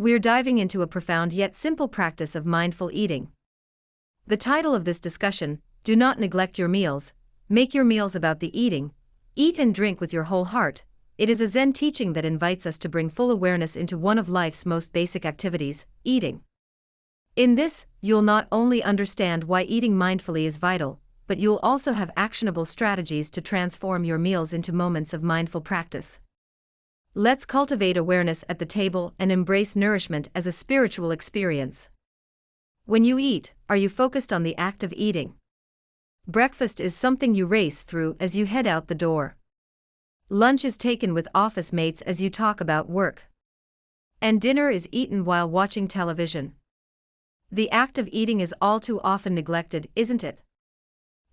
We're diving into a profound yet simple practice of mindful eating. The title of this discussion: Do Not Neglect Your Meals, Make Your Meals About the Eating, Eat and Drink with Your Whole Heart. It is a Zen teaching that invites us to bring full awareness into one of life's most basic activities, eating. In this, you'll not only understand why eating mindfully is vital, but you'll also have actionable strategies to transform your meals into moments of mindful practice. Let's cultivate awareness at the table and embrace nourishment as a spiritual experience. When you eat, are you focused on the act of eating? Breakfast is something you race through as you head out the door. Lunch is taken with office mates as you talk about work. And dinner is eaten while watching television. The act of eating is all too often neglected, isn't it?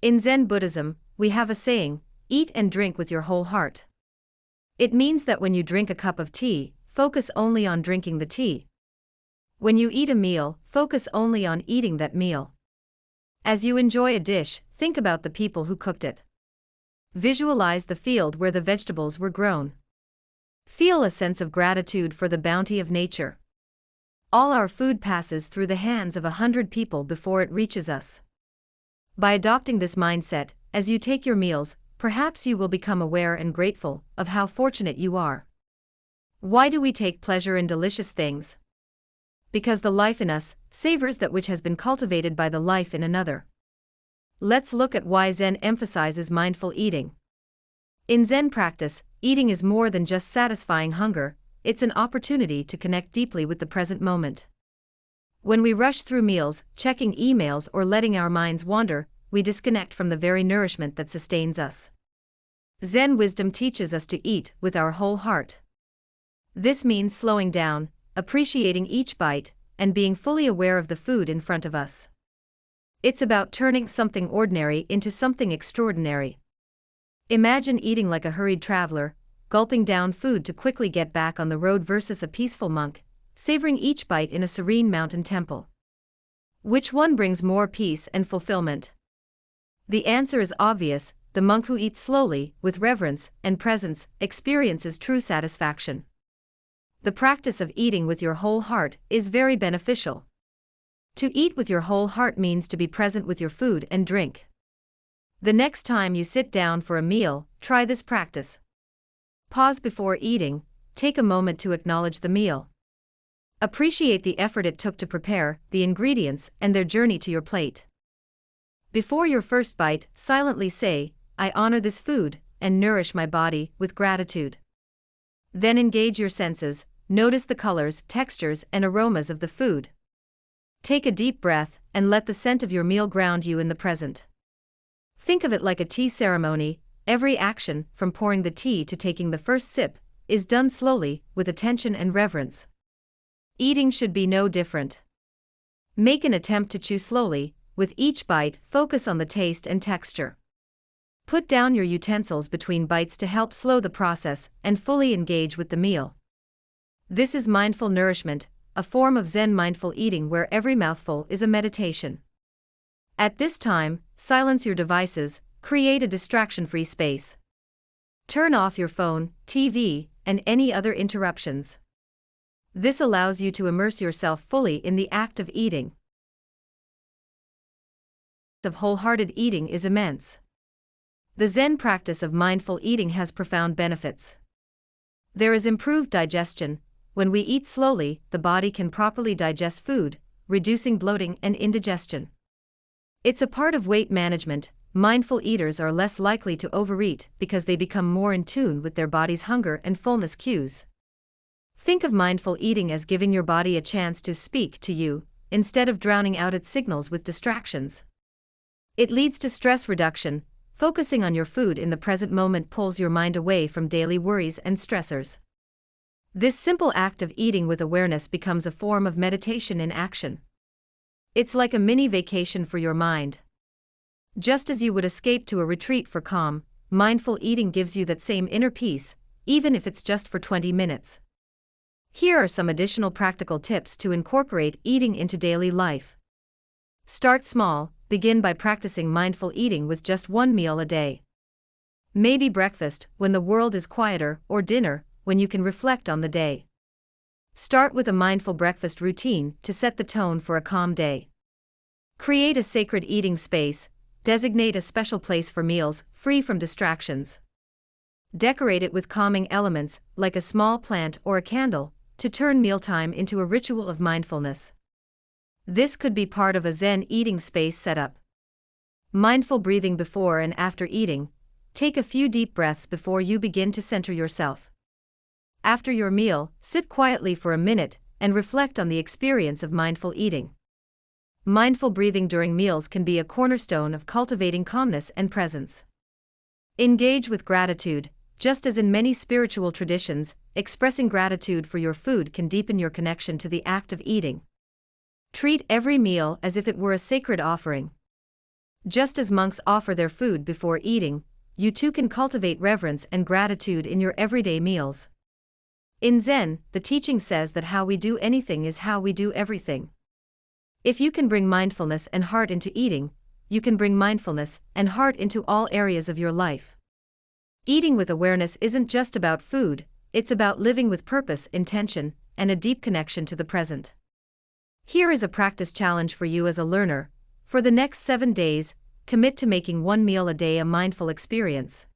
In Zen Buddhism, we have a saying: eat and drink with your whole heart. It means that when you drink a cup of tea, focus only on drinking the tea. When you eat a meal, focus only on eating that meal. As you enjoy a dish, think about the people who cooked it. Visualize the field where the vegetables were grown. Feel a sense of gratitude for the bounty of nature. All our food passes through the hands of 100 people before it reaches us. By adopting this mindset, as you take your meals, perhaps you will become aware and grateful of how fortunate you are. Why do we take pleasure in delicious things? Because the life in us savors that which has been cultivated by the life in another. Let's look at why Zen emphasizes mindful eating. In Zen practice, eating is more than just satisfying hunger, it's an opportunity to connect deeply with the present moment. When we rush through meals, checking emails or letting our minds wander, we disconnect from the very nourishment that sustains us. Zen wisdom teaches us to eat with our whole heart. This means slowing down, appreciating each bite, and being fully aware of the food in front of us. It's about turning something ordinary into something extraordinary. Imagine eating like a hurried traveler, gulping down food to quickly get back on the road versus a peaceful monk, savoring each bite in a serene mountain temple. Which one brings more peace and fulfillment? The answer is obvious: the monk who eats slowly, with reverence and presence, experiences true satisfaction. The practice of eating with your whole heart is very beneficial. To eat with your whole heart means to be present with your food and drink. The next time you sit down for a meal, try this practice. Pause before eating, take a moment to acknowledge the meal. Appreciate the effort it took to prepare, the ingredients, and their journey to your plate. Before your first bite, silently say, "I honor this food, and nourish my body with gratitude." Then engage your senses, notice the colors, textures, and aromas of the food. Take a deep breath, and let the scent of your meal ground you in the present. Think of it like a tea ceremony. Every action, from pouring the tea to taking the first sip, is done slowly, with attention and reverence. Eating should be no different. Make an attempt to chew slowly. With each bite, focus on the taste and texture. Put down your utensils between bites to help slow the process and fully engage with the meal. This is mindful nourishment, a form of Zen mindful eating where every mouthful is a meditation. At this time, silence your devices, create a distraction-free space. Turn off your phone, TV, and any other interruptions. This allows you to immerse yourself fully in the act of eating. Of wholehearted eating is immense. The Zen practice of mindful eating has profound benefits. There is improved digestion. When we eat slowly, the body can properly digest food, reducing bloating and indigestion. It's a part of weight management. Mindful eaters are less likely to overeat because they become more in tune with their body's hunger and fullness cues. Think of mindful eating as giving your body a chance to speak to you, instead of drowning out its signals with distractions. It leads to stress reduction. Focusing on your food in the present moment pulls your mind away from daily worries and stressors. This simple act of eating with awareness becomes a form of meditation in action. It's like a mini vacation for your mind. Just as you would escape to a retreat for calm, mindful eating gives you that same inner peace, even if it's just for 20 minutes. Here are some additional practical tips to incorporate eating into daily life. Start small. Begin by practicing mindful eating with just one meal a day. Maybe breakfast, when the world is quieter, or dinner, when you can reflect on the day. Start with a mindful breakfast routine to set the tone for a calm day. Create a sacred eating space, designate a special place for meals, free from distractions. Decorate it with calming elements, like a small plant or a candle, to turn mealtime into a ritual of mindfulness. This could be part of a Zen eating space setup. Mindful breathing before and after eating. Take a few deep breaths before you begin to center yourself. After your meal, sit quietly for a minute and reflect on the experience of mindful eating. Mindful breathing during meals can be a cornerstone of cultivating calmness and presence. Engage with gratitude. Just as in many spiritual traditions, expressing gratitude for your food can deepen your connection to the act of eating. Treat every meal as if it were a sacred offering. Just as monks offer their food before eating, you too can cultivate reverence and gratitude in your everyday meals. In Zen, the teaching says that how we do anything is how we do everything. If you can bring mindfulness and heart into eating, you can bring mindfulness and heart into all areas of your life. Eating with awareness isn't just about food, it's about living with purpose, intention, and a deep connection to the present. Here is a practice challenge for you as a learner. For the next 7 days, commit to making one meal a day a mindful experience.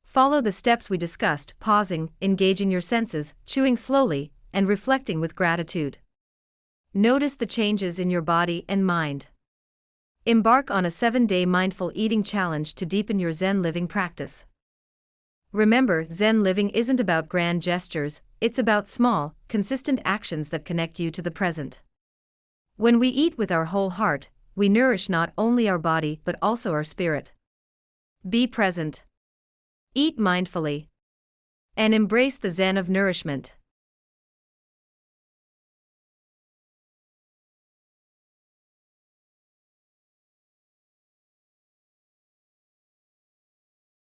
Follow the steps we discussed: pausing, engaging your senses, chewing slowly, and reflecting with gratitude. Notice the changes in your body and mind. Embark on a 7-day mindful eating challenge to deepen your Zen living practice. Remember, Zen living isn't about grand gestures, it's about small, consistent actions that connect you to the present. When we eat with our whole heart, we nourish not only our body but also our spirit. Be present. Eat mindfully. And embrace the Zen of nourishment.